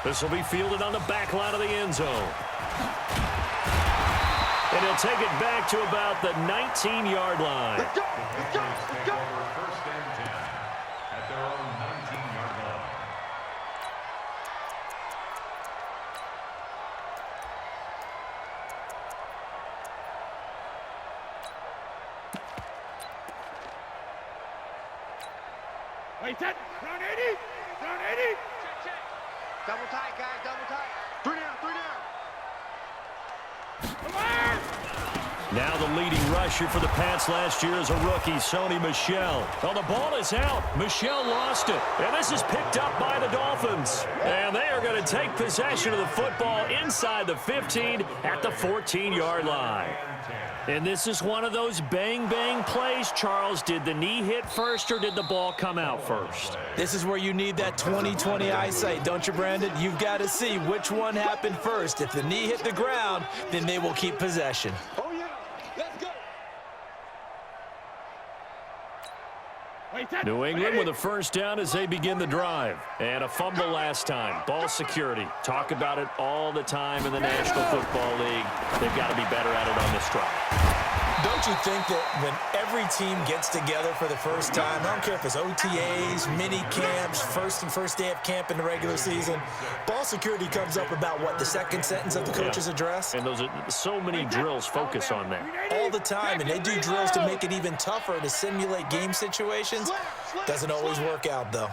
This will be fielded on the back line of the end zone. And he'll take it back to about the 19-yard line. Let's go! Let's go! Let's go! First and 10 at their own 19-yard line. Wait, set. Round 80. Round 80. Check. Double tight, guys. Double tight. 3 down. 3 down. Now the leading rusher for the Pats last year is a rookie, Sony Michel. Well, the ball is out. Michel lost it. And this is picked up by the Dolphins. And they are going to take possession of the football inside the 15 at the 14-yard line. And this is one of those bang-bang plays, Charles. Did the knee hit first or did the ball come out first? This is where you need that 20/20 eyesight, don't you, Brandon? You've got to see which one happened first. If the knee hit the ground, then they will keep possession. Oh, yeah. Let's go. New England with a first down as they begin the drive. And a fumble last time. Ball security. Talk about it all the time in the National Football League. They've got to be better at it on this drive. Don't you think that when every team gets together for the first time, I don't care if it's OTAs, mini camps, first day of camp in the regular season, ball security comes up about, what, the second sentence of the coach's address? And those are so many drills focus on that. All the time, and they do drills to make it even tougher to simulate game situations. Doesn't always work out, though.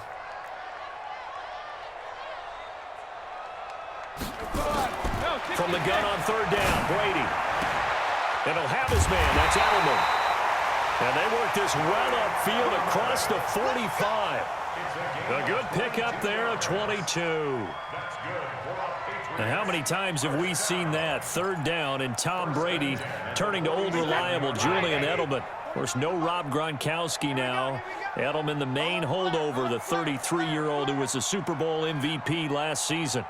From the gun on third down, Brady. And he'll have his man. That's Edelman. And they work this well upfield across the 45. A good pickup there of 22. Now, how many times have we seen that? Third down and Tom Brady turning to old reliable Julian Edelman. Of course, no Rob Gronkowski now. Edelman, the main holdover, the 33-year-old who was the Super Bowl MVP last season.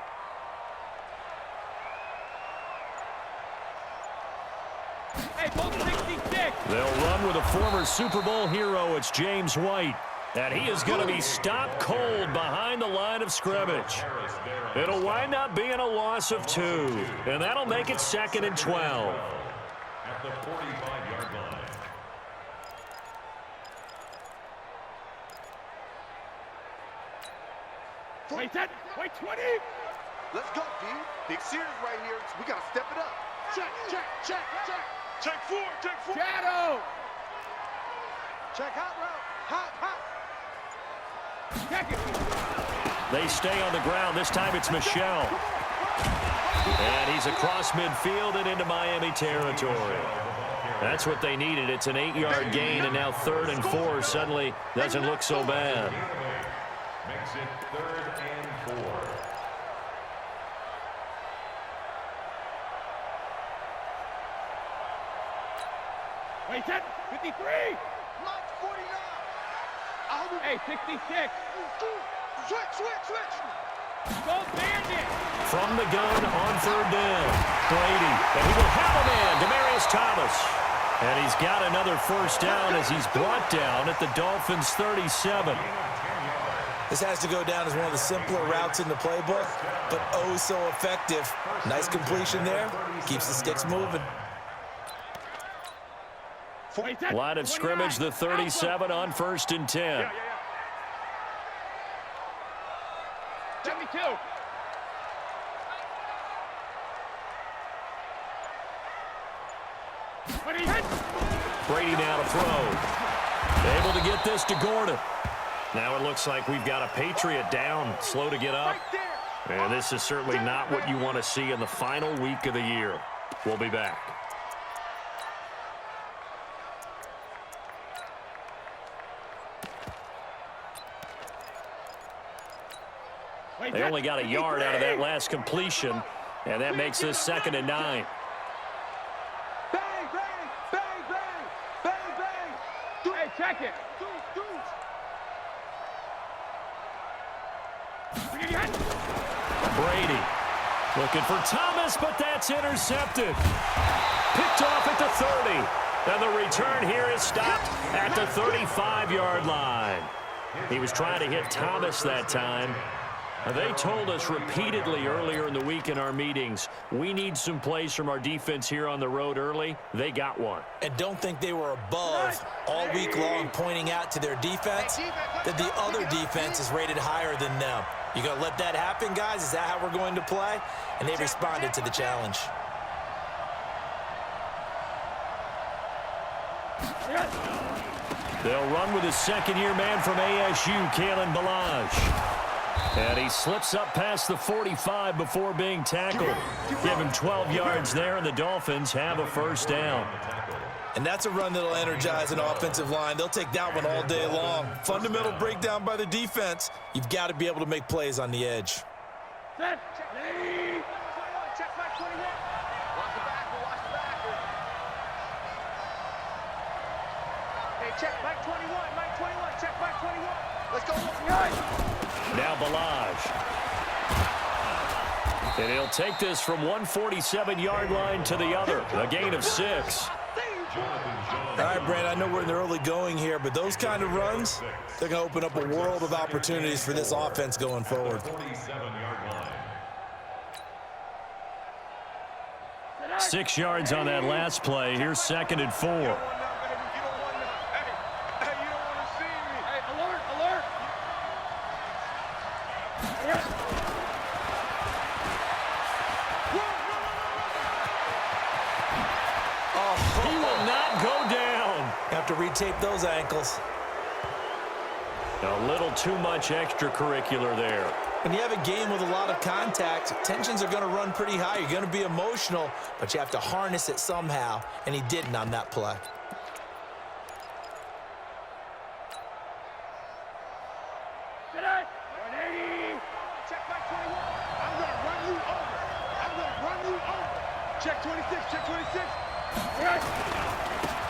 They'll run with a former Super Bowl hero. It's James White. And he is going to be stopped cold behind the line of scrimmage. It'll wind up being a loss of 2. And that'll make it 2nd and 12. At the 45-yard line. Wait, set. Wait, 20. Let's go, D. Big series right here. We got to step it up. Check. Check 4. Shadow. Check hot route. Hot. Check it. They stay on the ground. This time it's Michel. And he's across midfield and into Miami territory. That's what they needed. It's an 8-yard gain, and now 3rd and 4 suddenly doesn't look so bad. Makes it 3rd and 4. Wait, set. 53. Lock 49. Hey, 66. Switch. Go Bandit. From the gun on third down, Brady. And he will have a man, Demaryius Thomas. And he's got another first down as he's brought down at the Dolphins' 37. This has to go down as one of the simpler routes in the playbook, but oh so effective. Nice completion there. Keeps the sticks moving. Line of scrimmage, the 37 on 1st and 10. 72. Brady now to throw. Able to get this to Gordon. Now it looks like we've got a Patriot down, slow to get up. And this is certainly not what you want to see in the final week of the year. We'll be back. They only got a yard out of that last completion, and that makes this 2nd and 9. Bang. Hey, check it. Brady looking for Thomas, but that's intercepted. Picked off at the 30. And the return here is stopped at the 35-yard line. He was trying to hit Thomas that time. They told us repeatedly earlier in the week in our meetings, we need some plays from our defense here on the road early. They got one. And don't think they were above all week long, pointing out to their defense that the other defense is rated higher than them. You going to let that happen, guys? Is that how we're going to play? And they responded to the challenge. They'll run with his second-year man from ASU, Kalen Ballage. And he slips up past the 45 before being tackled. Give him 12 yards there, and the Dolphins have a first down. And that's a run that'll energize an offensive line. They'll take that one all day long. Fundamental breakdown by the defense. You've got to be able to make plays on the edge. Set. Lady. Check back 21. Watch the backer, watch the backer. Hey, check back 21. Mike 21. Check back 21. Let's go. Now Ballage. And he'll take this from 147-yard line to the other. A gain of 6. All right, Brand, I know we're in the early going here, but those kind of runs, they're going to open up a world of opportunities for this offense going forward. 47-yard line. 6 yards on that last play. Here's 2nd and 4. He will not go down. Have to retape those ankles. A little too much extracurricular there. When you have a game with a lot of contact, tensions are going to run pretty high. You're going to be emotional, but you have to harness it somehow, and he didn't on that play. Check back 21. I'm going to run you over. I'm going to run you over. Check 26. Check 26.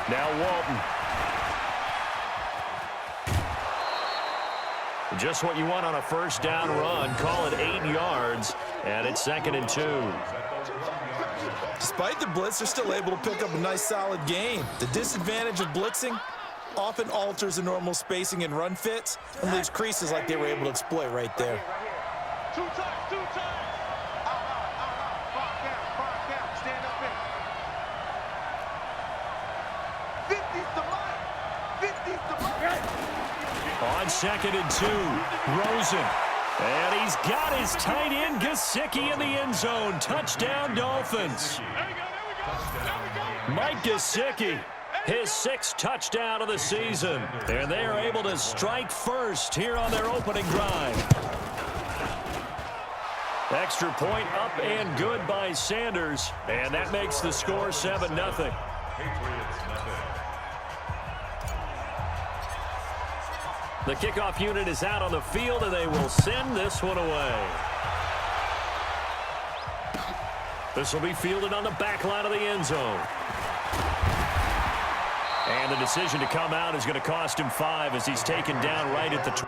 Now Walton. Just what you want on a first down run. Call it 8 yards, and it's 2nd and 2. Despite the blitz, they're still able to pick up a nice, solid gain. The disadvantage of blitzing often alters the normal spacing and run fits and leaves creases like they were able to exploit right there. Two times, two times. Five down, stand up in. 50's the mark. 50's the mark. On 2nd and 2, Rosen. And he's got his tight end, Gesicki, in the end zone. Touchdown, Dolphins. Mike Gesicki, his 6th touchdown of the season. And they are able to strike first here on their opening drive. Extra point up and good by Sanders. And that makes the score 7-0. Patriots, The kickoff unit is out on the field, and they will send this one away. This will be fielded on the back line of the end zone. And the decision to come out is going to cost him 5 as he's taken down right at the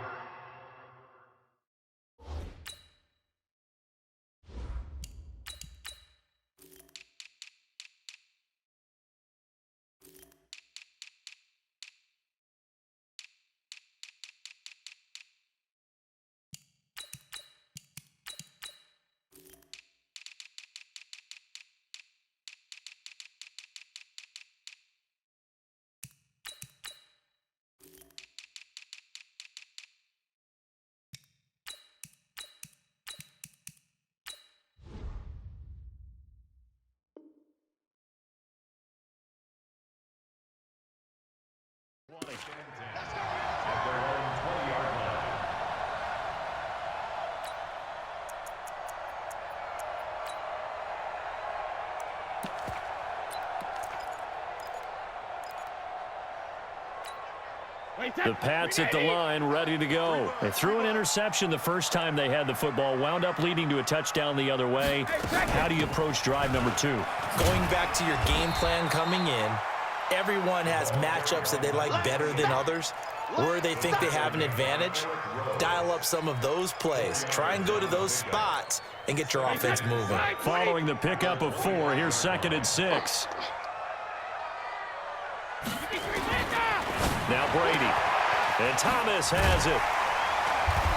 The Pats at the line, ready to go. They threw an interception the first time they had the football, wound up leading to a touchdown the other way. How do you approach drive number 2? Going back to your game plan coming in, everyone has matchups that they like better than others, where they think they have an advantage. Dial up some of those plays. Try and go to those spots and get your offense moving. Following the pickup of 4, here's 2nd and 6. Now Brady. And Thomas has it.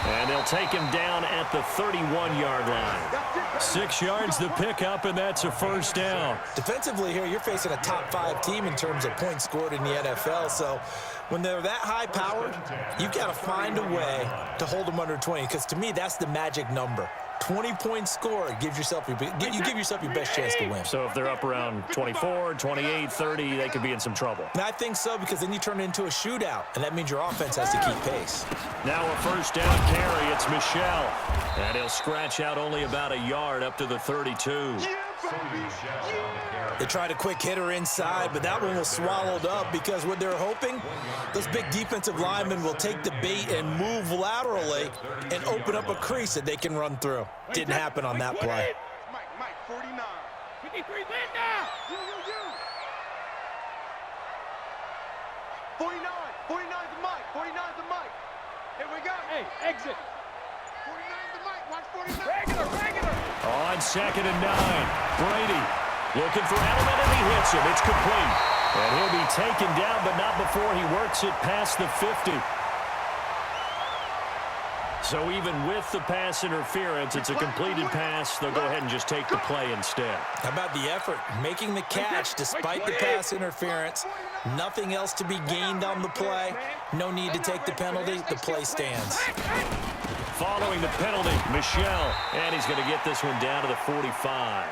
And they'll take him down at the 31-yard line. 6 yards the pickup, and that's a first down. Defensively here, you're facing a top-5 team in terms of points scored in the NFL. So when they're that high-powered, you've got to find a way to hold them under 20, because to me, that's the magic number. 20 points scored, you give yourself your best chance to win. So if they're up around 24, 28, 30, they could be in some trouble. And I think so, because then you turn it into a shootout, and that means your offense has to keep pace. Now a first down carry. It's Michel. And he'll scratch out only about a yard up to the 32. They tried a quick hitter inside, but that one was swallowed up because what they're hoping, those big defensive linemen will take the bait and move laterally and open up a crease that they can run through. Didn't happen on that play. Mike, 49. 53, land down. You. 49. 49's the Mike. 49's the Mike. Here we go. Hey, exit. 49's the Mike. Watch 49. Regular. On 2nd and 9. Brady looking for Edelman, and he hits him. It's complete. And he'll be taken down, but not before he works it past the 50. So even with the pass interference, it's a completed pass. They'll go ahead and just take the play instead. How about the effort? Making the catch despite the pass interference. Nothing else to be gained on the play. No need to take the penalty. The play stands. Following the penalty, Michel. And he's going to get this one down to the 45.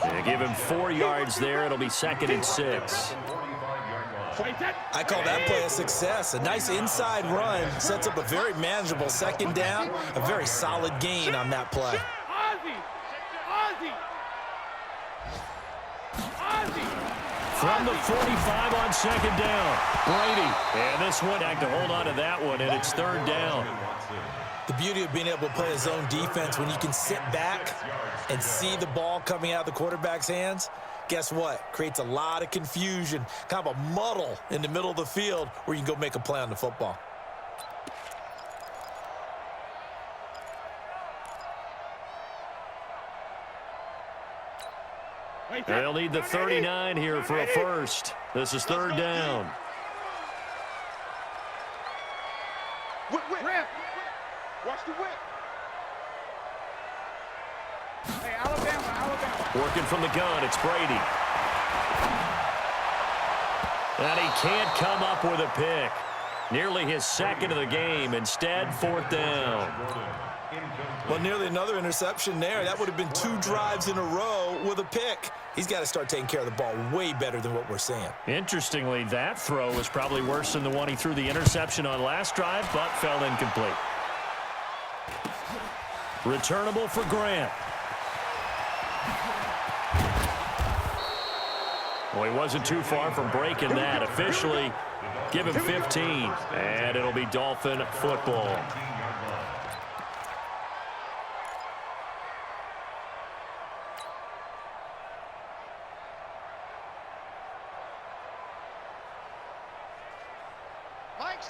They give him 4 yards there. It'll be 2nd and 6. I call that play a success. A nice inside run sets up a very manageable 2nd down. A very solid gain on that play. From the 45 on 2nd down, Brady. And this one, had to hold on to that one, and it's 3rd down. The beauty of being able to play a zone defense when you can sit back and see the ball coming out of the quarterback's hands, guess what? Creates a lot of confusion, kind of a muddle in the middle of the field where you can go make a play on the football. They'll need the 39 here for a first. This is 3rd down. Whip. Watch the whip. Hey, Alabama. Working from the gun, it's Brady. And he can't come up with a pick. Nearly his 2nd of the game. Instead, 4th down. Well, nearly another interception there. That would have been 2 drives in a row with a pick. He's got to start taking care of the ball way better than what we're seeing. Interestingly, that throw was probably worse than the one he threw the interception on last drive, but fell incomplete. Returnable for Grant. Well, he wasn't too far from breaking that. Officially, give him 15, and it'll be Dolphin football.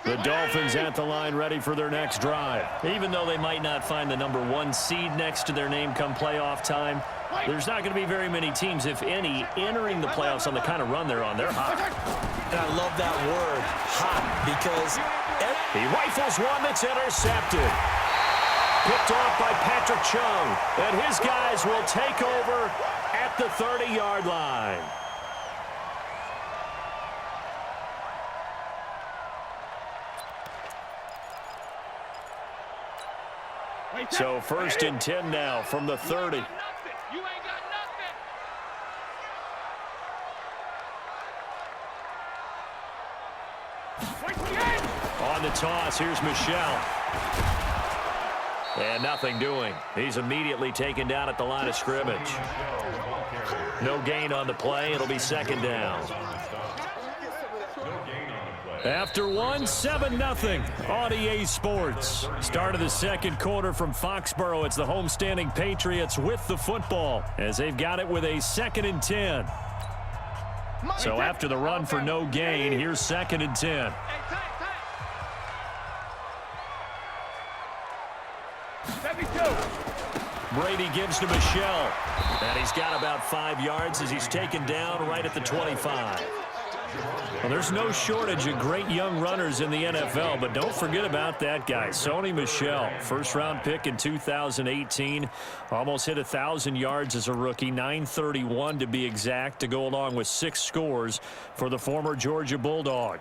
The Dolphins at the line ready for their next drive. Even though they might not find the number 1 seed next to their name come playoff time, there's not going to be very many teams, if any, entering the playoffs on the kind of run they're on. They're hot. And I love that word, hot, because he rifles one that's intercepted. Picked off by Patrick Chung, and his guys will take over at the 30-yard line. So 1st and 10 now from the 30. You ain't got nothing. On the toss, here's Michel. And nothing doing. He's immediately taken down at the line of scrimmage. No gain on the play. It'll be 2nd down. After 1, 7-0 on EA Sports. Start of the 2nd quarter from Foxborough. It's the homestanding Patriots with the football as they've got it with a 2nd and 10. So after the run for no gain, here's 2nd and 10. Brady gives to Michel. And he's got about 5 yards as he's taken down right at the 25. Well, there's no shortage of great young runners in the NFL, but don't forget about that guy, Sony Michel. First-round pick in 2018. Almost hit 1,000 yards as a rookie, 931 to be exact, to go along with 6 scores for the former Georgia Bulldog.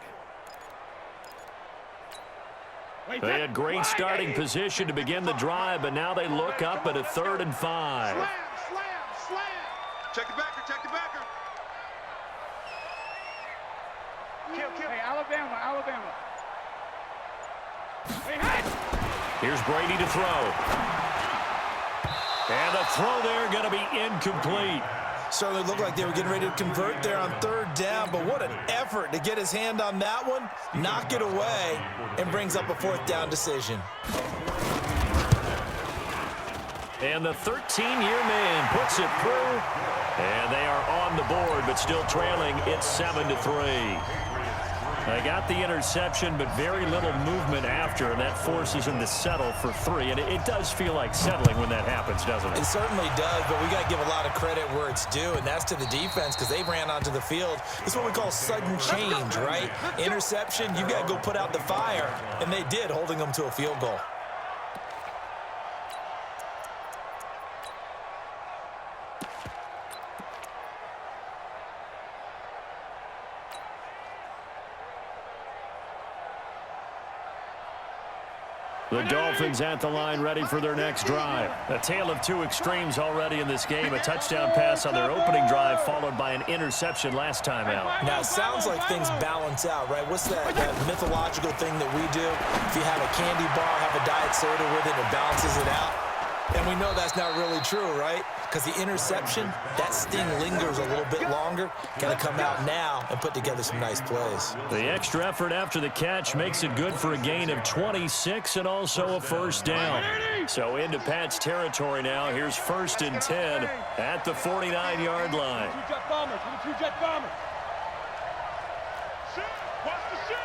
They had great starting position to begin the drive, but now they look up at a 3rd and 5. Slam, slam, slam. Check the backer, check the backer. Kill, kill. Hey, Alabama, Alabama. Hey, hey. Here's Brady to throw. And the throw there going to be incomplete. Certainly looked like they were getting ready to convert there on 3rd down, but what an effort to get his hand on that one, knock it away, and brings up a 4th down decision. And the 13-year man puts it through, and they are on the board, but still trailing. It's 7-3. They got the interception, but very little movement after, and that forces them to settle for 3. And it does feel like settling when that happens, doesn't it? It certainly does, but we got to give a lot of credit where it's due, and that's to the defense because they ran onto the field. It's what we call sudden change, right? Interception, you got to go put out the fire, and they did, holding them to a field goal. The Dolphins at the line, ready for their next drive. A tale of 2 extremes already in this game. A touchdown pass on their opening drive, followed by an interception last time out. Now, it sounds like things balance out, right? What's that mythological thing that we do? If you have a candy bar, have a diet soda with it, it balances it out. And we know that's not really true, right? Because the interception, that sting lingers a little bit longer. Got to come out now and put together some nice plays. The extra effort after the catch makes it good for a gain of 26 and also a 1st down. So into Pat's territory now. Here's 1st and 10 at the 49-yard line. Two-jet bombers, two-jet bombers. Shoot, watch the shoot.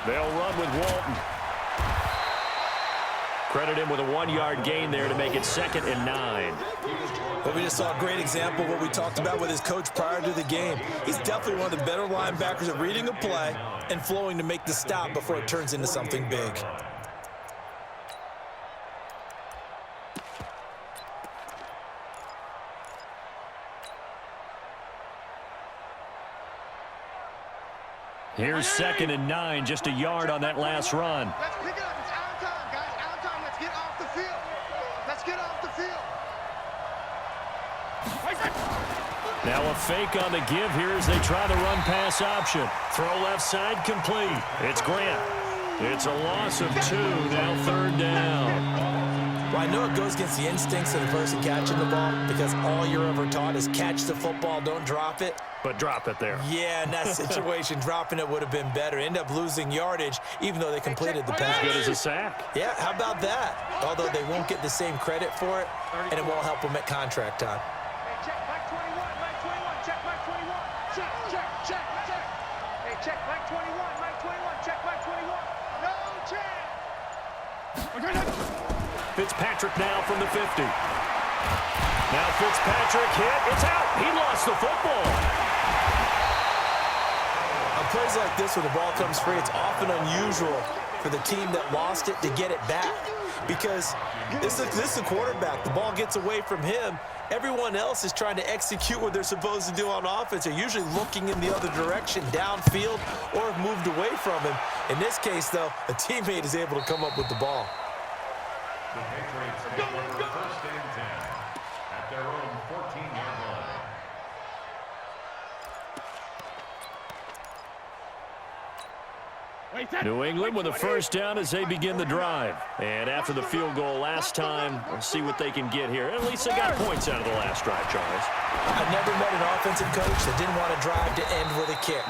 They'll run with Walton. Credit him with a 1-yard gain there to make it 2nd and 9. But we just saw a great example of what we talked about with his coach prior to the game. He's definitely one of the better linebackers at reading a play and flowing to make the stop before it turns into something big. Here's 2nd and 9, just a yard on that last run. Let's pick it up. It's out of time, guys. Out of time. Let's get off the field. Let's get off the field. Now a fake on the give here as they try the run-pass option. Throw left side complete. It's Grant. It's a loss of 2, now 3rd down. Well, I know it goes against the instincts of the person catching the ball because all you're ever taught is catch the football, don't drop it. But drop it there. Yeah, in that situation, dropping it would have been better. End up losing yardage, even though they completed the pass. Good as a sack. Yeah, how about that? Although they won't get the same credit for it, and it won't help them at contract time. Hey, check, Mike 21, Mike 21, check, Mike 21. Check, check, check, check. Hey, check, Mike 21, Mike 21, check, Mike 21. No chance. Fitzpatrick now from the 50. Now Fitzpatrick hit. It's out. He lost the football. On plays like this, when the ball comes free, it's often unusual for the team that lost it to get it back. Because this is a quarterback. The ball gets away from him. Everyone else is trying to execute what they're supposed to do on offense. They're usually looking in the other direction, downfield, or have moved away from him. In this case, though, a teammate is able to come up with the ball. The Patriots take over 1st and 10 at their own 14-yard line. New England with a 1st down as they begin the drive. And after the field goal last time, we'll see what they can get here. At least they got points out of the last drive, Charles. I never met an offensive coach that didn't want to drive to end with a kick.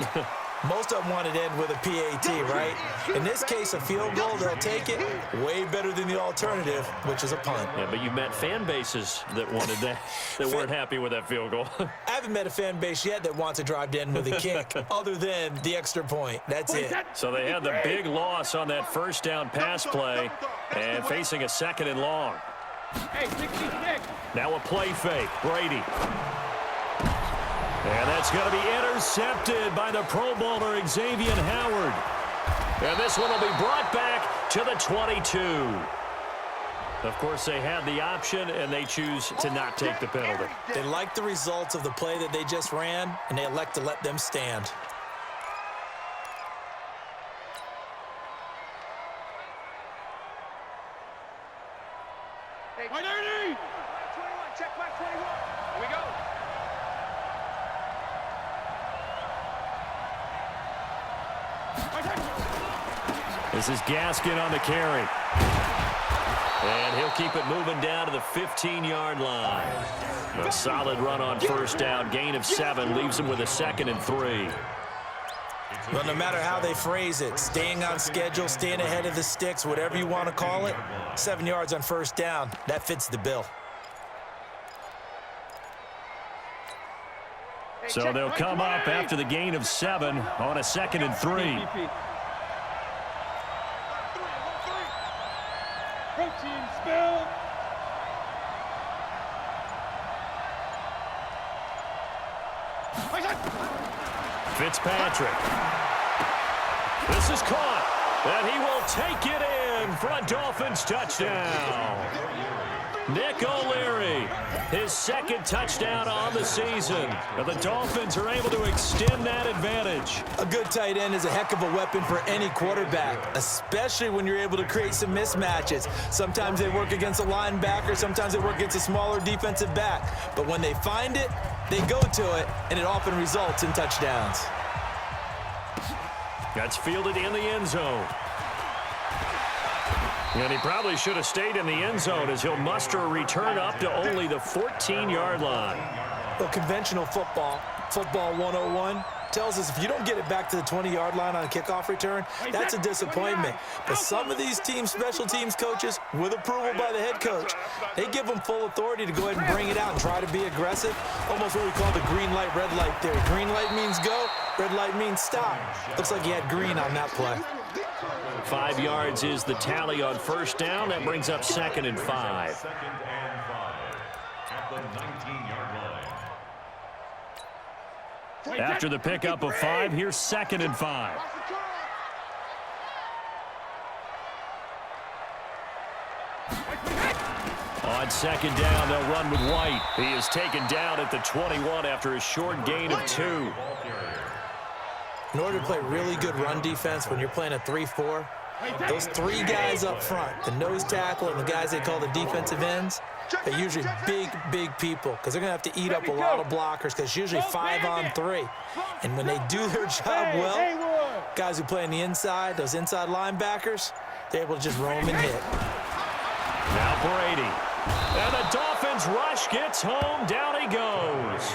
Most of them want it to end with a PAT, right? In this case, a field goal, they'll take it. Way better than the alternative, which is a punt. Yeah, but you've met fan bases that wanted that, that weren't happy with that field goal. I haven't met a fan base yet that wants to drive to end with a kick, other than the extra point. That's it. So they had the big loss on that first down pass play and facing a 2nd and long. Hey, 66. Now a play fake. Brady. And that's going to be intercepted by the Pro Bowler Xavier Howard. And this one will be brought back to the 22. Of course, they had the option, and they choose to not take the penalty. They like the results of the play that they just ran, and they elect to let them stand. Hey, 21. Check back 21. Here we go. This is Gaskin on the carry. And he'll keep it moving down to the 15-yard line. A solid run on first down. Gain of 7 leaves him with a 2nd and 3. Well, no matter how they phrase it, staying on schedule, staying ahead of the sticks, whatever you want to call it, 7 yards on first down, that fits the bill. So they'll come up after the gain of 7 on a 2nd and 3. Protein spill. Fitzpatrick. This is caught, and he will take it in for a Dolphins touchdown. Nick O'Leary, his 2nd touchdown on the season. And the Dolphins are able to extend that advantage. A good tight end is a heck of a weapon for any quarterback, especially when you're able to create some mismatches. Sometimes they work against a linebacker, sometimes they work against a smaller defensive back. But when they find it, they go to it, and it often results in touchdowns. That's fielded in the end zone. And he probably should have stayed in the end zone as he'll muster a return up to only the 14-yard line. Well, conventional football 101, tells us if you don't get it back to the 20-yard line on a kickoff return, that's a disappointment. But some of these teams, special teams coaches, with approval by the head coach, they give them full authority to go ahead and bring it out and try to be aggressive. Almost what we call the green light, red light theory. Green light means go, red light means stop. Looks like he had green on that play. 5 yards is the tally on first down. That brings up 2nd and 5. 2nd and 5 at the 19-yard line. After the pickup of 5, here's 2nd and 5. On 2nd down, they'll run with White. He is taken down at the 21 after a short gain of 2. In order to play really good run defense when you're playing a 3-4, those 3 guys up front, the nose tackle and the guys they call the defensive ends, they're usually big people because they're going to have to eat up a lot of blockers because it's usually 5 on 3. And when they do their job well, guys who play on the inside, those inside linebackers, they're able to just roam and hit. Now Brady. And the Dolphins rush gets home. Down he goes.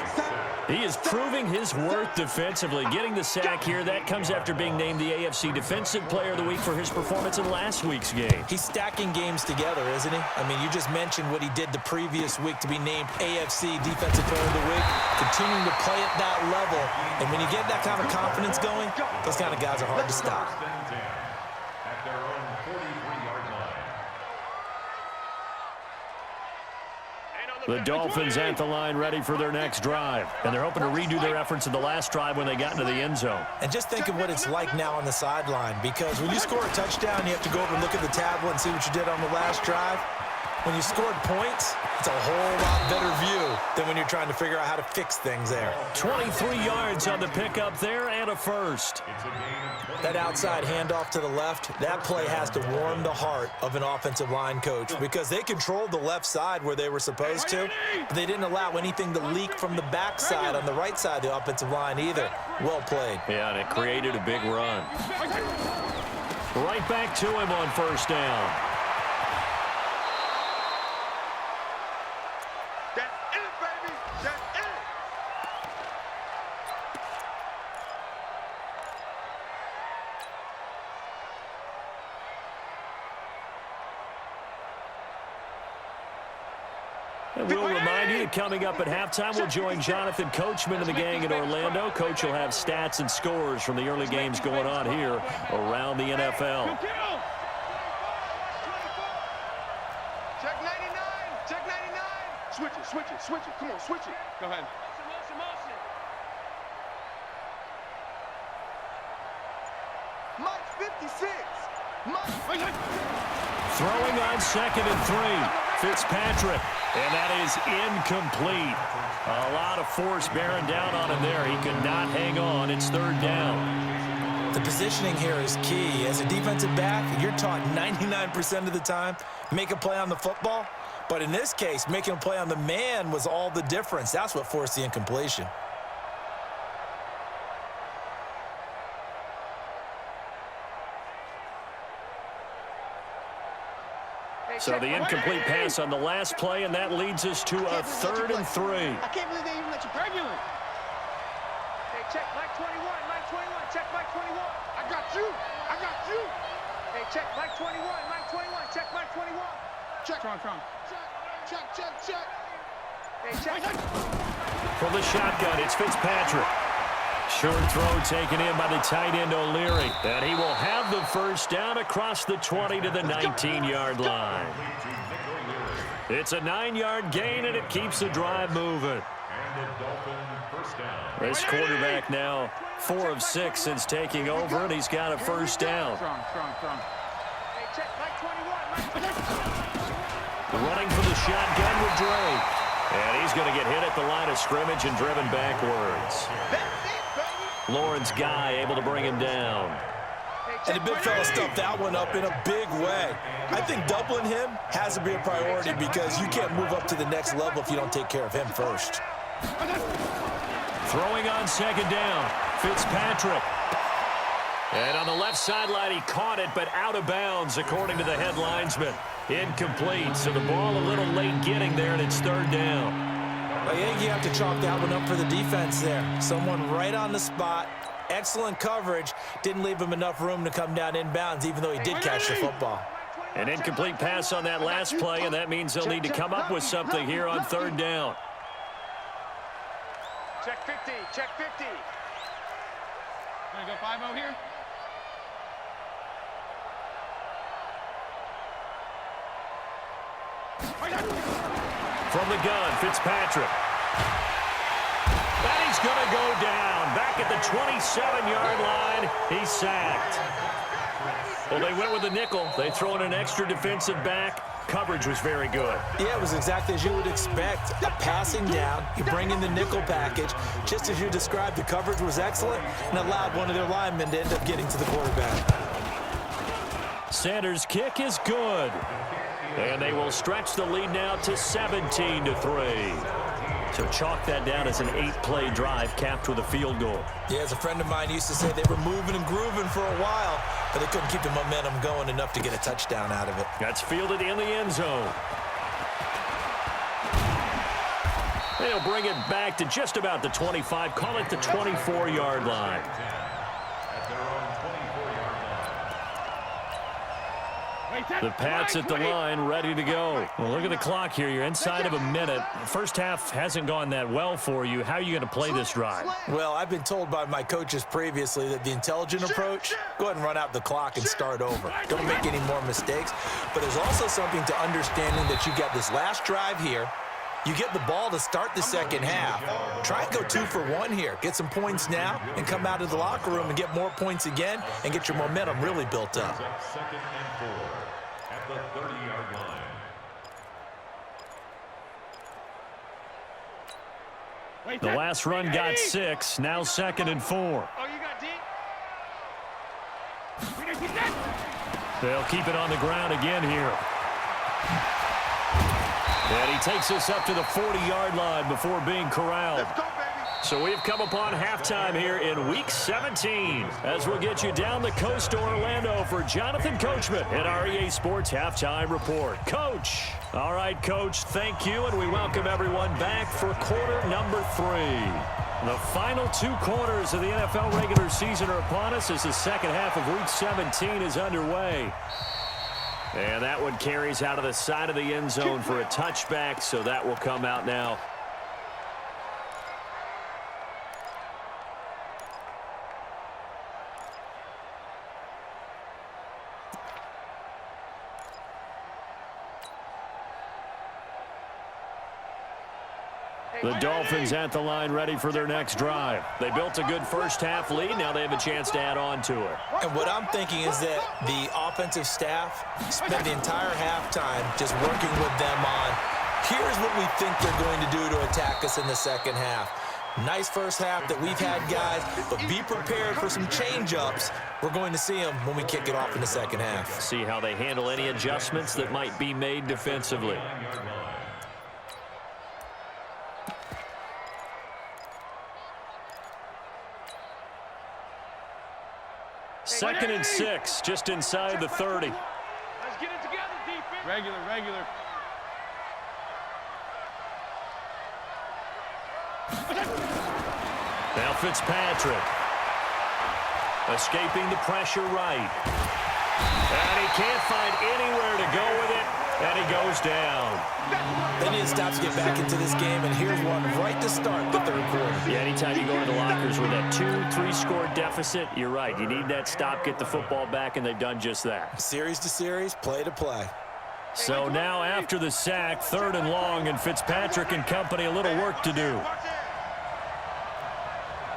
He is proving his worth defensively. Getting the sack here, that comes after being named the AFC Defensive Player of the Week for his performance in last week's game. He's stacking games together, isn't he? I mean, you just mentioned what he did the previous week to be named AFC Defensive Player of the Week, continuing to play at that level. And when you get that kind of confidence going, those kind of guys are hard to stop. At their own 43-yard line. The Dolphins at the line ready for their next drive. And they're hoping to redo their efforts in the last drive when they got into the end zone. And just think of what it's like now on the sideline, because when you score a touchdown, you have to go over and look at the tablet and see what you did on the last drive. When you scored points, it's a whole lot better view than when you're trying to figure out how to fix things there. 23 yards on the pickup there and a first. That outside handoff to the left, that play has to warm the heart of an offensive line coach because they controlled the left side where they were supposed to, but they didn't allow anything to leak from the backside on the right side of the offensive line either. Well played. Yeah, and it created a big run. Right back to him on first down. And we'll remind you that coming up at halftime, we'll join Jonathan Coachman and the gang in Orlando. Coach will have stats and scores from the early games going on here around the NFL. Check 99. Check 99. Switch it, switch it, switch it. Come on, switch it. Go ahead. Mike 56. Mike. Throwing on 2nd and 3. Fitzpatrick. And that is incomplete. A lot of force bearing down on him there. He could not hang on. It's 3rd down. The positioning here is key. As a defensive back, you're taught 99% of the time, make a play on the football. But in this case, making a play on the man was all the difference. That's what forced the incompletion. So the incomplete pass on the last play, and that leads us to a 3rd and 3. I can't believe they even let you play. Regular. Hey, check Mike 21, Mike 21, check Mike 21. I got you. I got you. Hey, check Mike 21, Mike 21, check Mike 21. Check. Check. Hey, check. From the shotgun, it's Fitzpatrick. Short throw taken in by the tight end O'Leary. And he will have the 1st down across the 20 to the 19-yard line. It's a 9-yard gain, and it keeps the drive moving. This quarterback now 4 of 6 since taking over, and he's got a 1st down. Strong. Hey, check Mike 21, Mike. Running for the shotgun with Dre. And he's going to get hit at the line of scrimmage and driven backwards. Lawrence Guy able to bring him down. And the big fella stuffed that one up in a big way. I think doubling him has to be a priority because you can't move up to the next level if you don't take care of him first. Throwing on 2nd down, Fitzpatrick. And on the left sideline, he caught it, but out of bounds, according to the head linesman. Incomplete, so the ball a little late getting there, and it's 3rd down. I think you have to chalk that one up for the defense there. Someone right on the spot, excellent coverage, didn't leave him enough room to come down inbounds, even though he did catch the football. An incomplete pass on that last play, and that means they'll need to come up with something here on 3rd down. Check 50, check 50. Gonna go 5-0 here? From the gun, Fitzpatrick. And he's going to go down. Back at the 27-yard line, he's sacked. Well, they went with a nickel. They throw in an extra defensive back. Coverage was very good. Yeah, it was exactly as you would expect. A passing down, you bring in the nickel package. Just as you described, the coverage was excellent and allowed one of their linemen to end up getting to the quarterback. Sanders' kick is good. And they will stretch the lead now to 17-3. So chalk that down as an 8-play drive capped with a field goal. Yeah, as a friend of mine used to say, they were moving and grooving for a while, but they couldn't keep the momentum going enough to get a touchdown out of it. That's fielded in the end zone. They'll bring it back to just about the 25. Call it the 24-yard line. The Pats at the line, ready to go. Well, look at the clock here. You're inside of a minute. First half hasn't gone that well for you. How are you going to play this drive? Well, I've been told by my coaches previously that the intelligent approach, go ahead and run out the clock and start over. Don't make any more mistakes. But there's also something to understanding that you got this last drive here. You get the ball to start the second half. Try and go 2 for 1 here. Get some points now and come out of the locker room and get more points again and get your momentum really built up. 2nd and 4 at the 30-yard line. The last run got 6. Now 2nd and 4. Oh, you got deep? They'll keep it on the ground again here. And he takes us up to the 40-yard line before being corralled. Let's go, baby. So we've come upon halftime here in Week 17 as we'll get you down the coast to Orlando for Jonathan Coachman at our EA Sports Halftime Report. Coach. All right, Coach, thank you, and we welcome everyone back for quarter number 3. The final 2 quarters of the NFL regular season are upon us as the second half of Week 17 is underway. And that one carries out of the side of the end zone for a touchback, so that will come out now. The Dolphins at the line ready for their next drive. They built a good first-half lead. Now they have a chance to add on to it. And what I'm thinking is that the offensive staff spent the entire halftime just working with them on, here's what we think they're going to do to attack us in the second half. Nice first half that we've had, guys, but be prepared for some change-ups. We're going to see them when we kick it off in the second half. See how they handle any adjustments that might be made defensively. Second and 6, just inside the 30. Let's get it together, defense. Regular. Now Fitzpatrick. Escaping the pressure right. And he can't find anywhere to go with it. And he goes down. They need to stop to get back into this game, and here's one right to start the third quarter. Yeah, anytime you go into lockers with that 2-3-score deficit, you're right. You need that stop, get the football back, and they've done just that. Series to series, play to play. So now after the sack, 3rd and long, and Fitzpatrick and company a little work to do.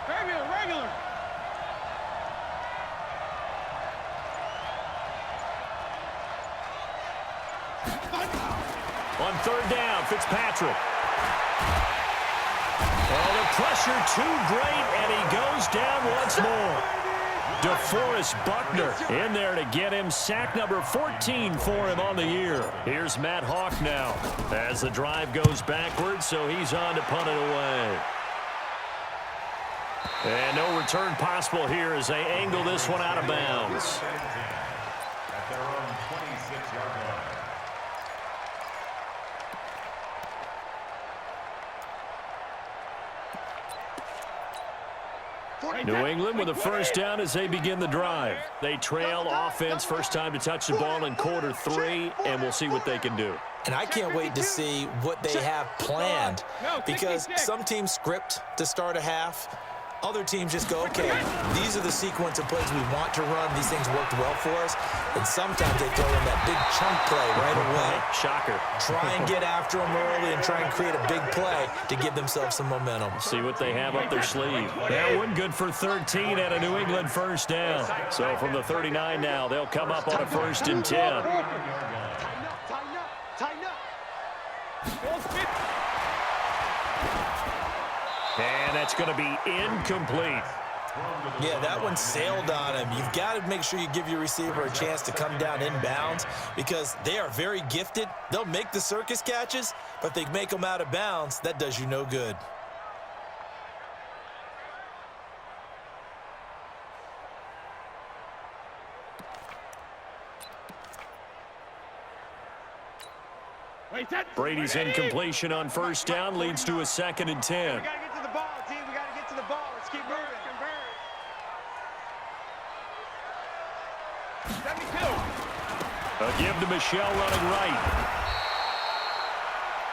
Regular. On 3rd down, Fitzpatrick. Oh, the pressure too great, and he goes down once more. DeForest Buckner in there to get him. Sack number 14 for him on the year. Here's Matt Hawk now as the drive goes backwards, so he's on to punt it away. And no return possible here as they angle this one out of bounds. At their own 26-yard line. New England with a first down as they begin the drive. They trail offense, first time to touch the ball in quarter 3, and we'll see what they can do. And I can't wait to see what they have planned, because some teams script to start a half. Other teams just go, okay, these are the sequence of plays we want to run. These things worked well for us. And sometimes they throw in that big chunk play right away. Shocker. Try and get after them early and try and create a big play to give themselves some momentum. See what they have up their sleeve. That one good for 13 and a New England first down. So from the 39 now, they'll come up on a 1st and 10. Tighten up. And that's going to be incomplete. Yeah, that one sailed on him. You've got to make sure you give your receiver a chance to come down inbounds, because they are very gifted. They'll make the circus catches, but they make them out of bounds. That does you no good. Brady's incompletion on first down leads to a 2nd and 10. We got to get to the ball, team. We got to get to the ball. Let's keep moving. A give to Michelle running right.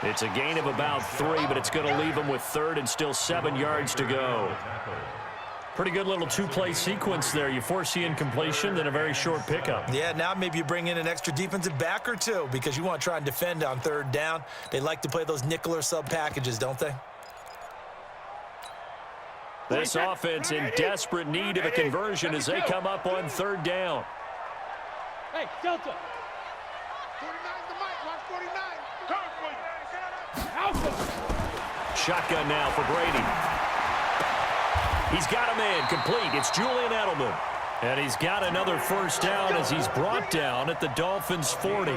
It's a gain of about 3, but it's going to leave them with 3rd and still 7 yards to go. Pretty good little 2-play sequence there. You force the incompletion, then a very short pickup. Yeah, now maybe you bring in an extra defensive back or two, because you want to try and defend on 3rd down. They like to play those nickel or sub packages, don't they? This offense in desperate need of a conversion as they come up on 3rd down. Hey, Delta. 49's the mic. Watch 49. Alpha. Shotgun now for Brady. He's got a man complete. It's Julian Edelman. And he's got another first down as he's brought down at the Dolphins' 40.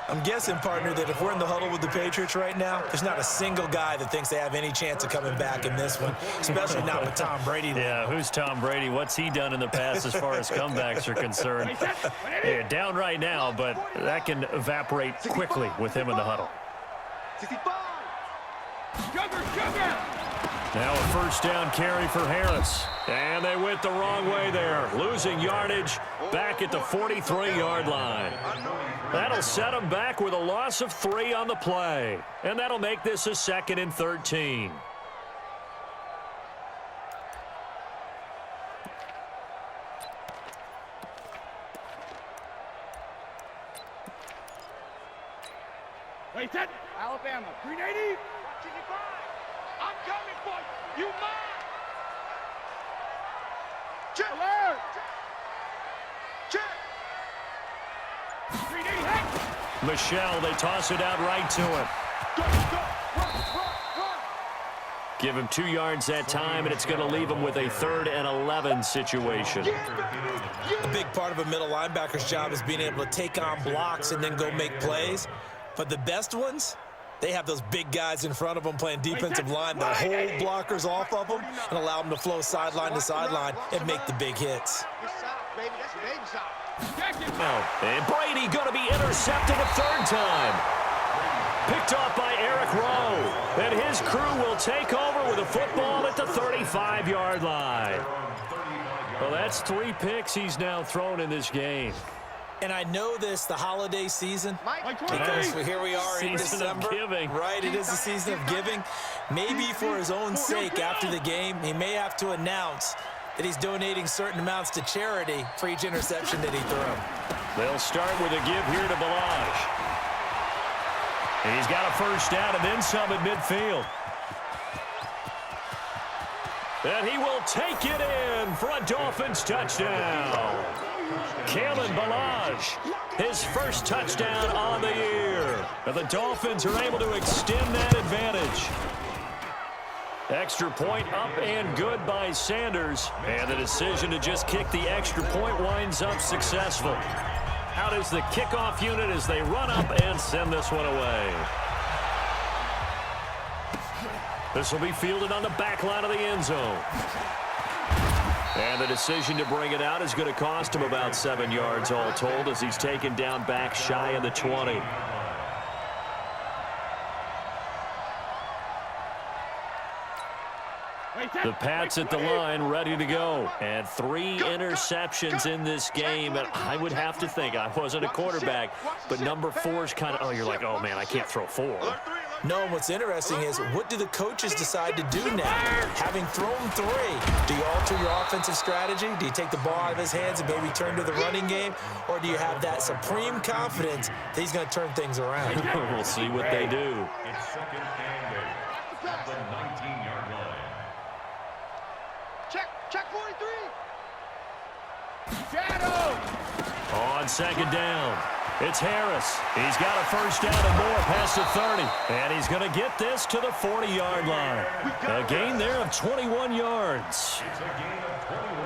I'm guessing, partner, that if we're in the huddle with the Patriots right now, there's not a single guy that thinks they have any chance of coming back in this one, especially not with Tom Brady. Yeah, who's Tom Brady? What's he done in the past as far as comebacks are concerned? Yeah, down right now, but that can evaporate quickly with him in the huddle. 65. Sugar. Now a first down carry for Harris. And they went the wrong way there. Losing yardage back at the 43-yard line. That'll set them back with a loss of 3 on the play. And that'll make this a 2nd and 13. Wait, that Alabama, 380. I'm coming for you. You mine. Check. Alert. Check. 380. Hey. Michelle, they toss it out right to him. Go, go. Run. Give him 2 yards that time, and it's going to leave him with a 3rd and 11 situation. A big part of a middle linebacker's job is being able to take on blocks and then go make plays. But the best ones, they have those big guys in front of them playing defensive line. They'll hold blockers off of them and allow them to flow sideline to sideline and make the big hits. That's soft, baby. That's baby soft. And Brady going to be intercepted a 3rd time. Picked off by Eric Rowe. And his crew will take over with a football at the 35-yard line. Well, that's 3 picks he's now thrown in this game. And I know this, the holiday season, because here we are in December. Right, it is the season of giving. Maybe for his own sake, after the game, he may have to announce that he's donating certain amounts to charity for each interception that he threw. They'll start with a give here to Balaj. And he's got a first down and then some at midfield. And he will take it in for a Dolphins touchdown. Kalen Balaj, his first touchdown on the year. And the Dolphins are able to extend that advantage. Extra point up and good by Sanders. And the decision to just kick the extra point winds up successful. Out is the kickoff unit as they run up and send this one away. This will be fielded on the back line of the end zone. And the decision to bring it out is going to cost him about 7 yards all told as he's taken down back shy of the 20. The Pats at the line ready to go. And 3 interceptions in this game. And I would have to think, I wasn't a quarterback, but number 4 is kind of, you're like, oh, man, I can't throw 4. No, what's interesting is what do the coaches decide to do now? Having thrown 3, do you alter your offensive strategy? Do you take the ball out of his hands and maybe turn to the running game? Or do you have that supreme confidence that he's going to turn things around? We'll see what they do. It's 2nd and 8 at the 19-yard line. Check 43. Shadow. On 2nd down, it's Harris. He's got a first down and more past the 30. And he's going to get this to the 40-yard line. A gain there of 21 yards.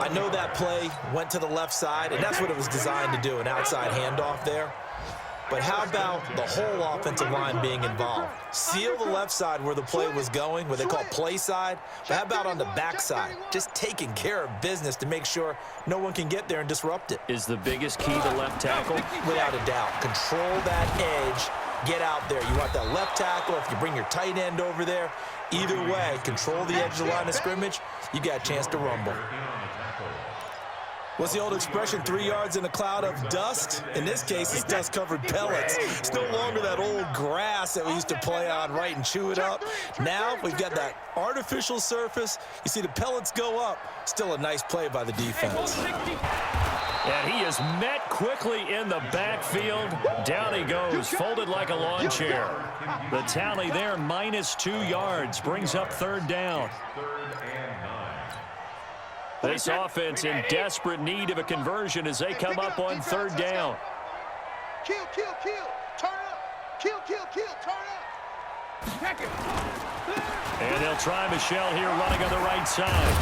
I know that play went to the left side, and that's what it was designed to do, an outside handoff there. But how about the whole offensive line being involved? Seal the left side where the play was going, what they call play side. But how about on the back side? Just taking care of business to make sure no one can get there and disrupt it. Is the biggest key the left tackle? Without a doubt. Control that edge. Get out there. You want that left tackle. If you bring your tight end over there, either way, control the edge of the line of scrimmage, you got a chance to rumble. What's the old expression, 3 yards in a cloud of dust? In this case, it's dust-covered pellets. It's no longer that old grass that we used to play on, right, and chew it up. Now we've got that artificial surface. You see the pellets go up. Still a nice play by the defense. And he is met quickly in the backfield. Down he goes, folded like a lawn chair. The tally there, -2 yards, brings up 3rd down. This offense in desperate need of a conversion as they come up on 3rd down. Kill. Turn up. Kill. Turn up. Check it. And they'll try Michelle here running on the right side.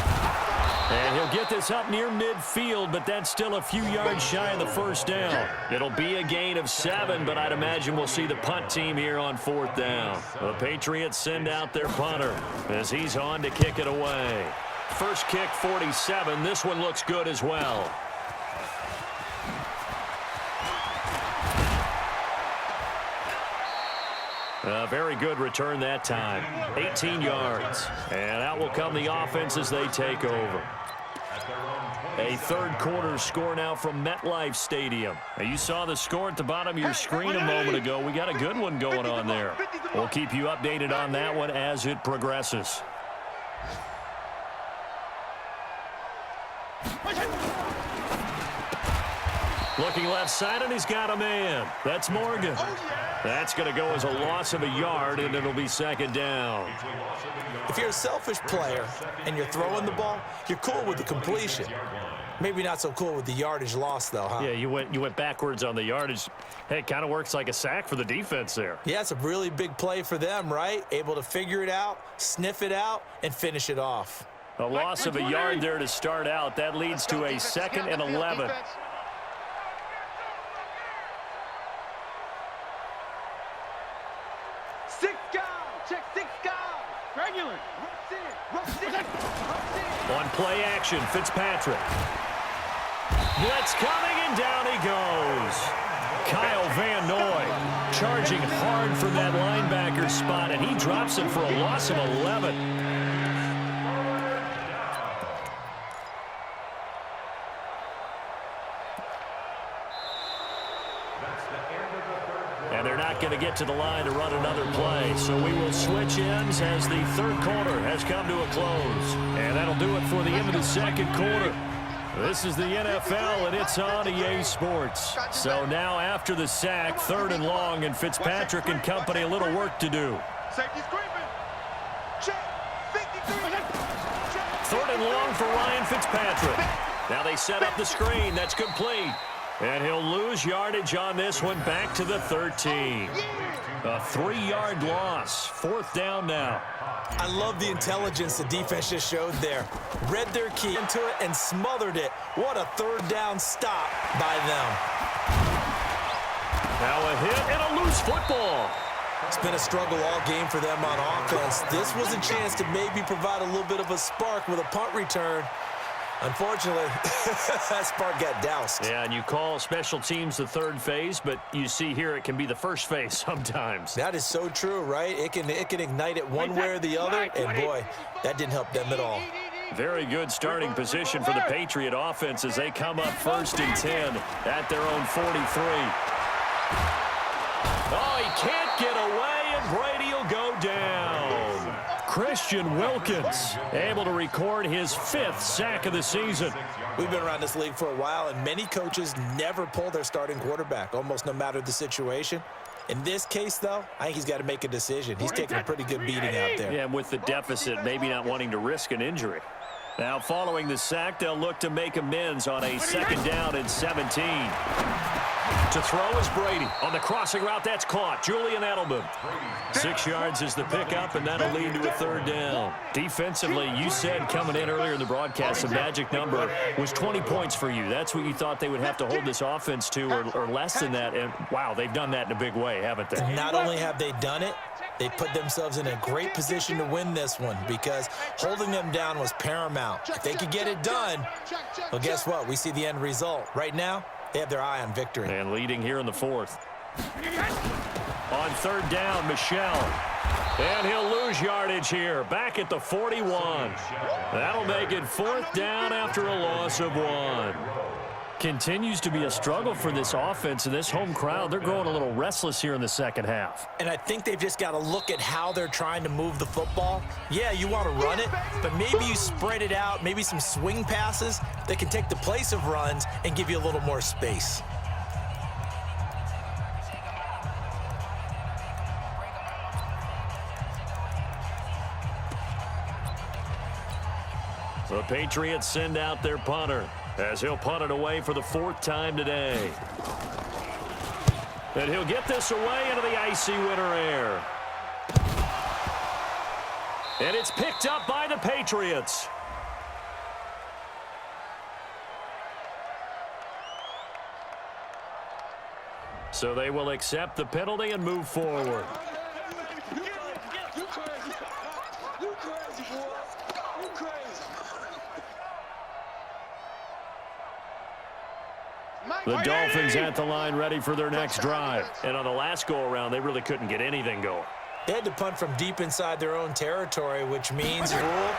And he'll get this up near midfield, but that's still a few yards shy of the first down. It'll be a gain of 7, but I'd imagine we'll see the punt team here on 4th down. The Patriots send out their punter as he's on to kick it away. First kick, 47. This one looks good as well. A very good return that time. 18 yards. And out will come the offense as they take over. A third quarter score now from MetLife Stadium. Now, you saw the score at the bottom of your screen a moment ago. We got a good one going on there. We'll keep you updated on that one as it progresses. Looking left side, and he's got a man. That's Morgan. That's going to go as a loss of a yard, and it'll be second down. If you're a selfish player and you're throwing the ball, you're cool with the completion. Maybe not so cool with the yardage loss, though, huh? Yeah, you went backwards on the yardage. Hey, it kind of works like a sack for the defense there. Yeah, it's a really big play for them, right? Able to figure it out, sniff it out, and finish it off. A loss of a yard there to start out. That leads to a 2nd and 11. On play action, Fitzpatrick. Blitz coming, and down he goes. Kyle Van Noy charging hard from that linebacker spot, and he drops him for a loss of 11. And they're not going to get to the line to run another play. So we will switch ends as the third quarter has come to a close. And that'll do it for the end of the second quarter. This is the NFL, and it's on EA Sports. So now after the sack, 3rd and long, and Fitzpatrick and company a little work to do. 3rd and long for Ryan Fitzpatrick. Now they set up the screen. That's complete. And he'll lose yardage on this one, back to the 13. A 3-yard loss. 4th down now. I love the intelligence the defense just showed there. Read their key into it and smothered it. What a 3rd down stop by them. Now a hit and a loose football. It's been a struggle all game for them on offense. This was a chance to maybe provide a little bit of a spark with a punt return. Unfortunately, that spark got doused. Yeah, and you call special teams the third phase, but you see here it can be the first phase sometimes. That is so true, right? It can ignite it one way or the other, and boy, that didn't help them at all. Very good starting position for the Patriot offense as they come up 1st and 10 at their own 43. Oh, he can't get away, and Brady will go down. Christian Wilkins able to record his 5th sack of the season. We've been around this league for a while, and many coaches never pull their starting quarterback, almost no matter the situation. In this case, though, I think he's got to make a decision. He's taking a pretty good beating out there. Yeah, and with the deficit, maybe not wanting to risk an injury. Now, following the sack, they'll look to make amends on a 2nd down and 17. To throw is Brady. On the crossing route, that's caught. Julian Edelman. 6 yards is the pickup, and that'll lead to a 3rd down. Defensively, you said coming in earlier in the broadcast, the magic number was 20 points for you. That's what you thought they would have to hold this offense to, or less than that. And, wow, they've done that in a big way, haven't they? Not only have they done it, they put themselves in a great position to win this one because holding them down was paramount. If they could get it done, well, guess what? We see the end result. Right now, they have their eye on victory. And leading here in the 4th. On 3rd down, Michelle. And he'll lose yardage here. Back at the 41. That'll make it 4th down after a loss of 1. Continues to be a struggle for this offense and this home crowd. They're growing a little restless here in the second half. And I think they've just got to look at how they're trying to move the football. Yeah, you want to run it, but maybe you spread it out, maybe some swing passes that can take the place of runs and give you a little more space. The Patriots send out their punter as he'll punt it away for the 4th time today. And he'll get this away into the icy winter air. And it's picked up by the Patriots. So they will accept the penalty and move forward. The Dolphins at the line ready for their next drive. And on the last go-around, they really couldn't get anything going. They had to punt from deep inside their own territory, which means, Rule,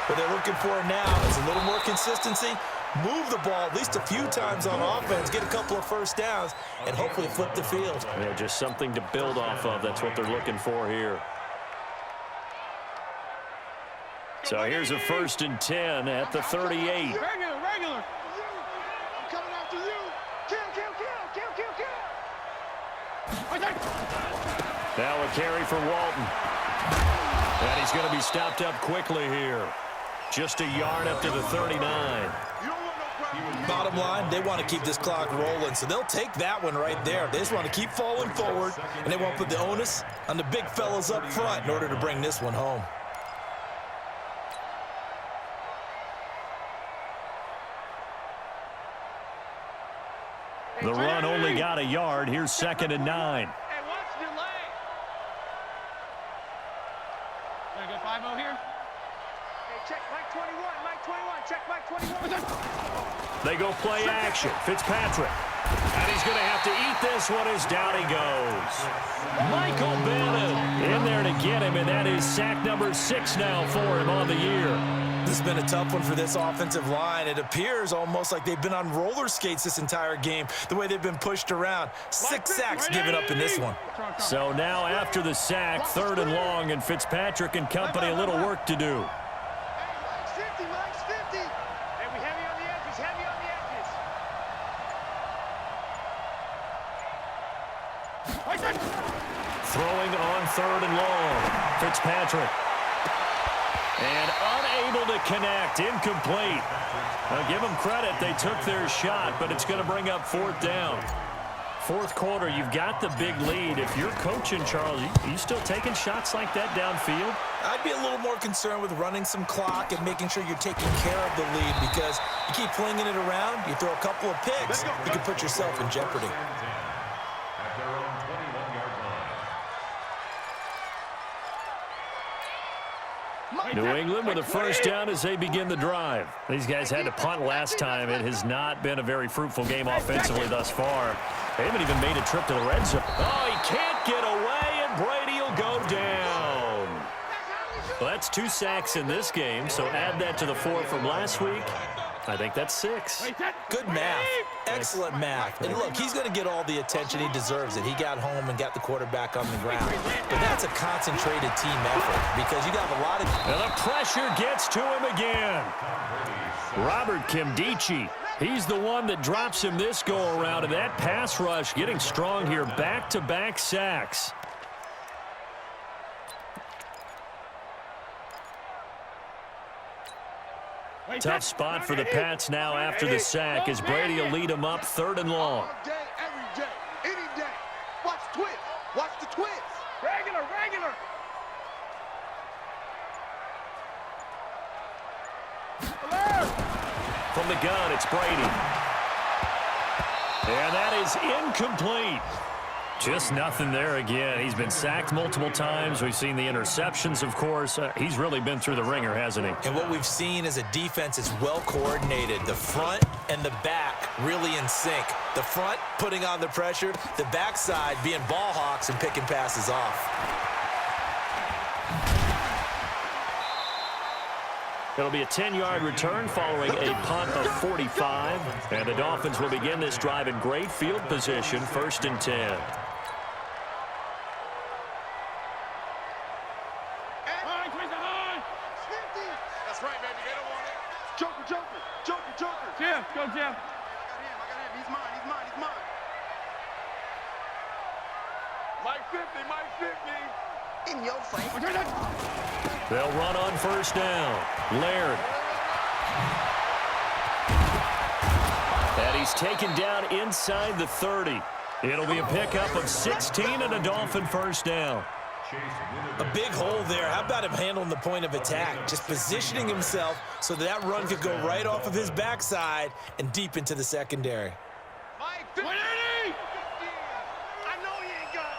what they're looking for now is a little more consistency, move the ball at least a few times on offense, get a couple of first downs, and hopefully flip the field. Yeah, just something to build off of. That's what they're looking for here. So here's a 1st and 10 at the 38. Regular. I'm coming after you. Kill. Now a carry for Walton. And he's going to be stopped up quickly here. Just a yard up to the 39. Bottom line, they want to keep this clock rolling, so they'll take that one right there. They just want to keep falling forward, and they won't put the onus on the big fellas up front in order to bring this one home. The run only got a yard. Here's 2nd and 9. Hey, watch the delay. Gonna go 5-0 here. Hey, check Mike 21. Check Mike 21. They go play action. Fitzpatrick. And he's going to have to eat this one as down he goes. Michael Bennett in there to get him, and that is sack number 6 now for him on the year. This has been a tough one for this offensive line. It appears almost like they've been on roller skates this entire game, the way they've been pushed around. 6 sacks given up in this one. So now after the sack, 3rd and long, and Fitzpatrick and company a little work to do. Mike's 50. Hey, we heavy on the edges. Throwing on 3rd and long. Fitzpatrick. And unable to connect. Incomplete. Now give them credit. They took their shot, but it's going to bring up 4th down. 4th quarter, you've got the big lead. If you're coaching, Charles, you still taking shots like that downfield? I'd be a little more concerned with running some clock and making sure you're taking care of the lead, because you keep flinging it around, you throw a couple of picks, you can put yourself in jeopardy. At their own 21-yard line. New England with a 1st down as they begin the drive. These guys had to punt last time. It has not been a very fruitful game offensively thus far. They haven't even made a trip to the red zone. Oh, he can't get away, and Brady will go down. Well, that's 2 sacks in this game, so add that to the 4 from last week. I think that's 6. Good math. Excellent math. And look, he's going to get all the attention he deserves. He got home and got the quarterback on the ground. But that's a concentrated team effort, because you got a lot of... And the pressure gets to him again. Robert Kimdichie. He's the one that drops him this go-around, and that pass rush getting strong here. Back-to-back sacks. Tough spot for the Pats now after the sack, as Brady will lead them up 3rd and long. All day, every day, any day. Watch twist. Watch the twist. Regular. From the gun, it's Brady. And that is incomplete. Just nothing there again. He's been sacked multiple times. We've seen the interceptions, of course. He's really been through the ringer, hasn't he? And what we've seen is a defense is well coordinated. The front and the back really in sync. The front putting on the pressure, the backside being ball hawks and picking passes off. It'll be a 10-yard return following a punt of 45. And the Dolphins will begin this drive in great field position, 1st and 10. That's right, baby. They don't want it. Joker. Jim, go Jim. I got him. He's mine. Mike 50. In your face. They'll run on 1st down. Laird. And he's taken down inside the 30. It'll be a pickup of 16 and a Dolphin 1st down. A big hole there. How about him handling the point of attack? Just positioning himself so that run could go right off of his backside and deep into the secondary. Mike 50. I know he ain't got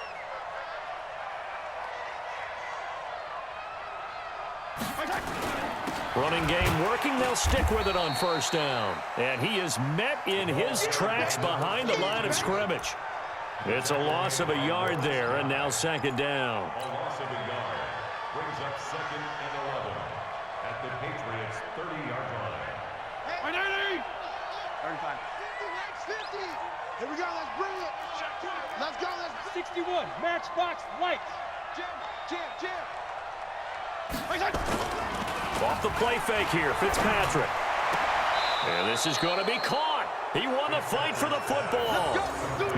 it. Running game working. They'll stick with it on 1st down. And he is met in his tracks behind the line of scrimmage. It's a loss of a yard there, and now second down. A loss of a yard brings up 2nd and 11 at the Patriots' 30-yard line. 35. 50. Here we go. Let's bring it. Let's go. Let's 61. Matchbox lights. Jam. Off the play fake here, Fitzpatrick. And this is going to be caught. He won the fight for the football.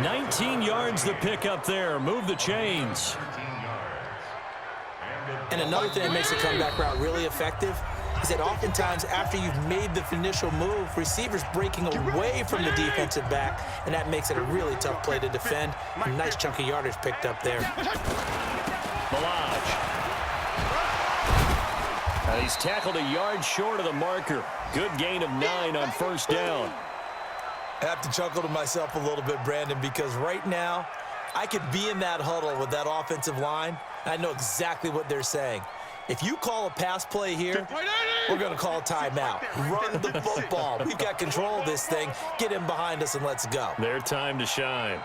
19 yards the pickup there. Move the chains. And another thing that makes a comeback route really effective is that oftentimes after you've made the initial move, receivers breaking away from the defensive back, and that makes it a really tough play to defend. A nice chunk of yardage picked up there. Malage. He's tackled a yard short of the marker. Good gain of 9 on first down. I have to chuckle to myself a little bit, Brandon, because right now I could be in that huddle with that offensive line, and I know exactly what they're saying. If you call a pass play here, we're going to call a timeout. Run the football. We've got control of this thing. Get him behind us and let's go. Their time to shine.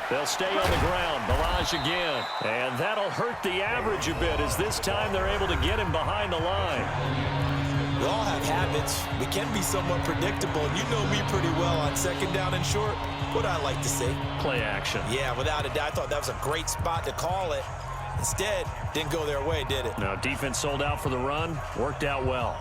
They'll stay on the ground. Malage again. And that'll hurt the average a bit as this time they're able to get him behind the line. We all have habits. We can be somewhat predictable. And you know me pretty well on second down and short. What I like to see. Play action. Yeah, without a doubt. I thought that was a great spot to call it. Instead, didn't go their way, did it? No, defense sold out for the run. Worked out well.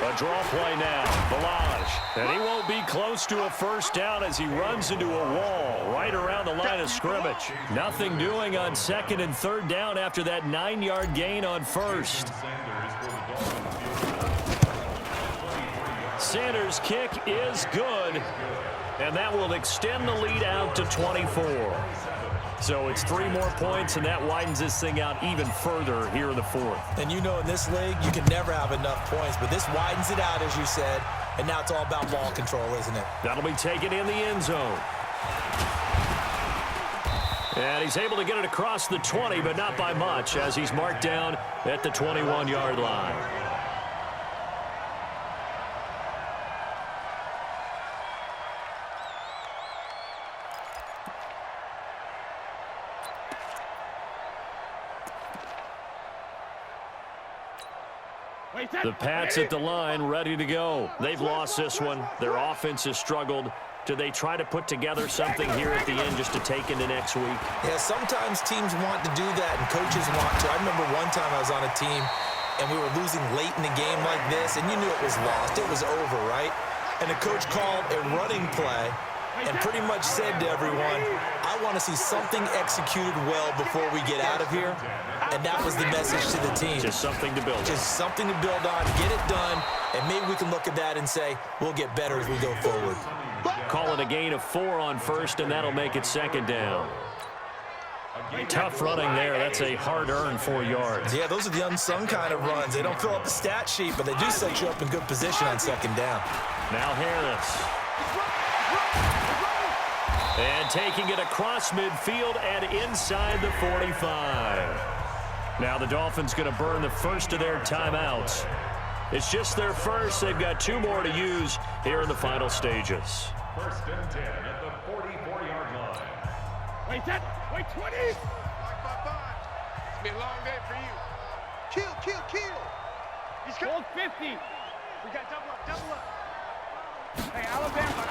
A draw play now. Malage. And he won't be close to a first down as he runs into a wall right around the line of scrimmage. Nothing doing on second and third down after that 9-yard gain on first. Sanders' kick is good. And that will extend the lead out to 24. So it's 3 more points, and that widens this thing out even further here in the fourth. And you know in this league, you can never have enough points, but this widens it out, as you said, and now it's all about ball control, isn't it? That'll be taken in the end zone. And he's able to get it across the 20, but not by much, as he's marked down at the 21-yard line. The Pats at the line, ready to go. They've lost this one. Their offense has struggled. Do they try to put together something here at the end just to take into next week? Yeah, sometimes teams want to do that, and coaches want to. I remember one time I was on a team, and we were losing late in the game like this, and you knew it was lost. It was over, right? And the coach called a running play and pretty much said to everyone, I want to see something executed well before we get out of here. And that was the message to the team. Just something to build on. Just something to build on, get it done, and maybe we can look at that and say, we'll get better as we go forward. Call it a gain of 4 on first, and that'll make it second down. Tough running there. That's a hard-earned 4 yards. Yeah, those are the unsung kind of runs. They don't fill up the stat sheet, but they do set you up in good position on second down. Now Harris. And taking it across midfield and inside the 45. Now the Dolphins going to burn the first of their timeouts. It's just their first. They've got 2 more to use here in the final stages. First and 10 at the 44-yard line. Wait 20. It's gonna be a long day for you. Kill. He's got 50. We got double up. Hey, Alabama.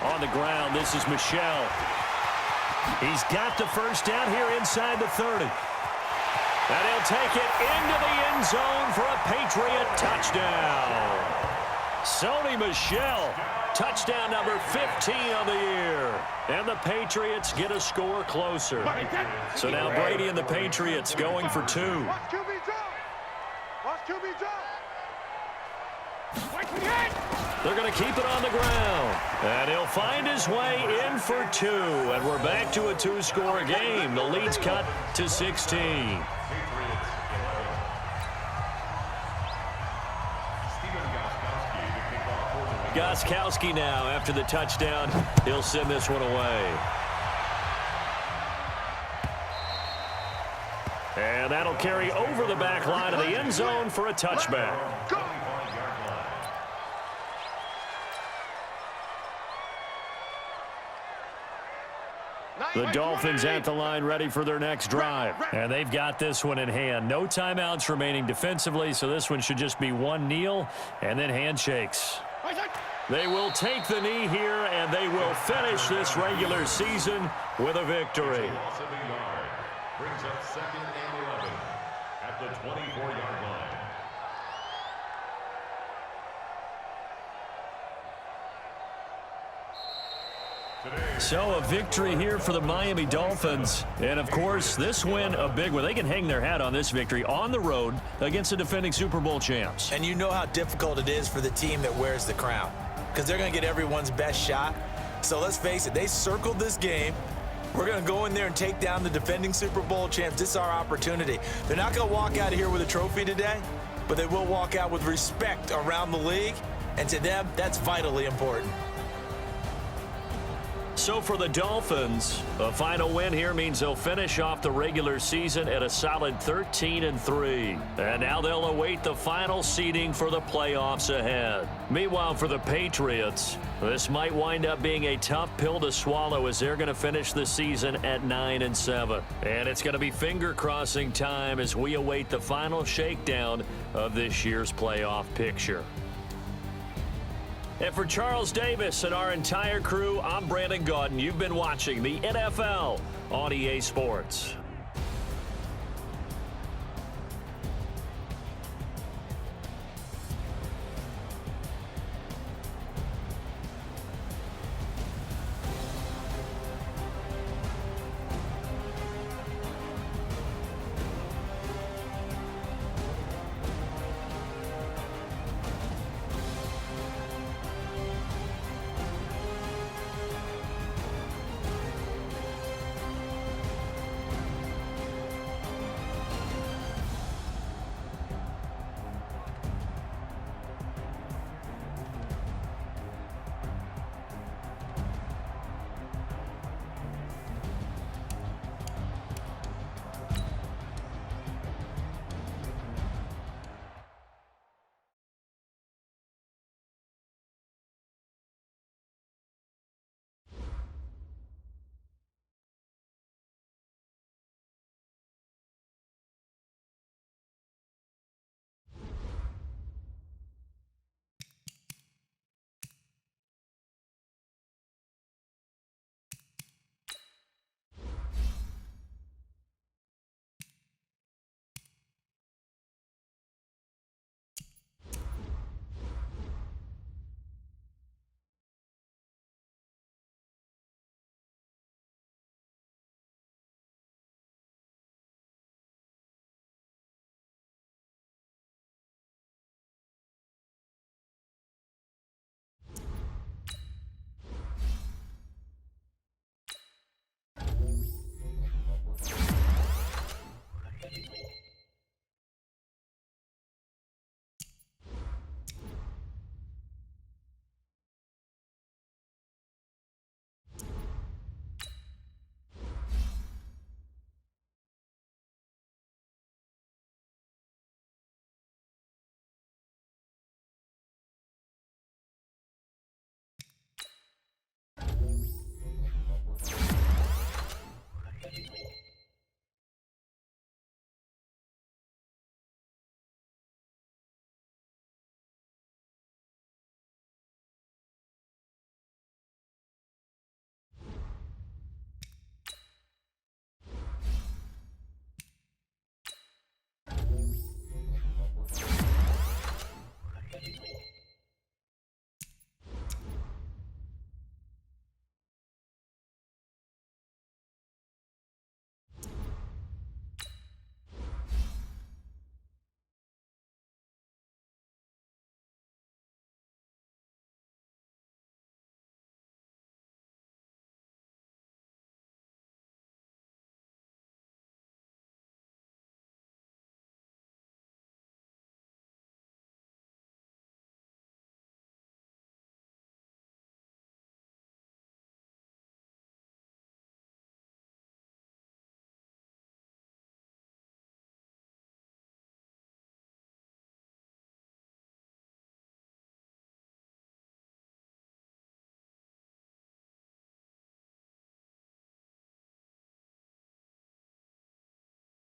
On the ground, this is Michel. He's got the first down here inside the 30. And he'll take it into the end zone for a Patriot touchdown. Sony Michel, touchdown number 15 on the year. And the Patriots get a score closer. So now Brady and the Patriots going for 2. Watch QB drop. They're going to keep it on the ground. And he'll find his way in for 2. And we're back to a 2-score game. The lead's cut to 16. Gostkowski now, after the touchdown, he'll send this one away. And that'll carry over the back line of the end zone for a touchback. The Dolphins at the line ready for their next drive. And they've got this one in hand. No timeouts remaining defensively, so this one should just be one kneel and then handshakes. They will take the knee here, and they will finish this regular season with a victory. Brings up 2nd and 11 at the 24-yard line. So a victory here for the Miami Dolphins. And, of course, this win a big one. They can hang their hat on this victory on the road against the defending Super Bowl champs. And you know how difficult it is for the team that wears the crown, because they're going to get everyone's best shot. So let's face it, they circled this game. We're going to go in there and take down the defending Super Bowl champs. This is our opportunity. They're not going to walk out of here with a trophy today, but they will walk out with respect around the league. And to them, that's vitally important. So for the Dolphins, a final win here means they'll finish off the regular season at a solid 13-3. And now they'll await the final seeding for the playoffs ahead. Meanwhile, for the Patriots, this might wind up being a tough pill to swallow as they're going to finish the season at 9-7. And it's going to be finger-crossing time as we await the final shakedown of this year's playoff picture. And for Charles Davis and our entire crew, I'm Brandon Gaudin. You've been watching the NFL on EA Sports.